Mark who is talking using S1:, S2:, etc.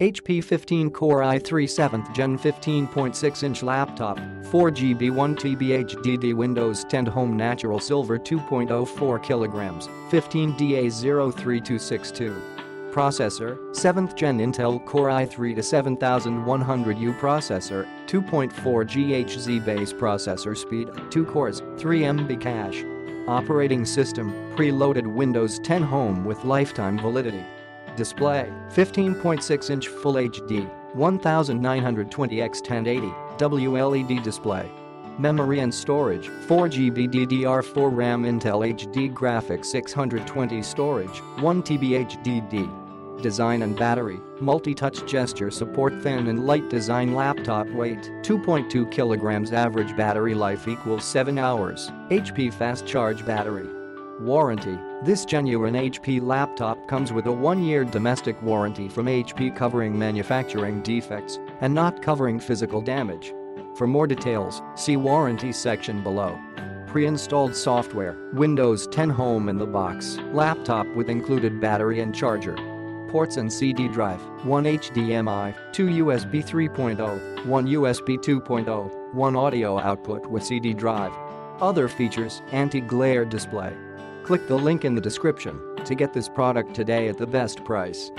S1: HP 15-core i3 7th Gen 15.6-inch laptop, 4GB 1TB HDD Windows 10 Home Natural Silver 2.04 kilograms, 15DA03262. Processor, 7th Gen Intel Core i3-7100U processor, 2.4 GHz base processor speed, 2 cores, 3 MB cache. Operating system, preloaded Windows 10 Home with lifetime validity. Display, 15.6-inch Full HD, 1920x1080, WLED display. Memory and storage, 4GB DDR4 RAM Intel HD graphics 620 storage, 1TB HDD. Design and battery, multi-touch gesture support thin and light design laptop weight, 2.2 kilograms average battery life equals 7 hours, HP fast charge battery. Warranty, this genuine HP laptop comes with a 1-year domestic warranty from HP covering manufacturing defects and not covering physical damage. For more details, see warranty section below. Pre-installed software, Windows 10 Home in the box, laptop with included battery and charger. Ports and CD drive, 1 HDMI, 2 USB 3.0, 1 USB 2.0, 1 audio output with CD drive. Other features, anti-glare display. Click the link in the description to get this product today at the best price.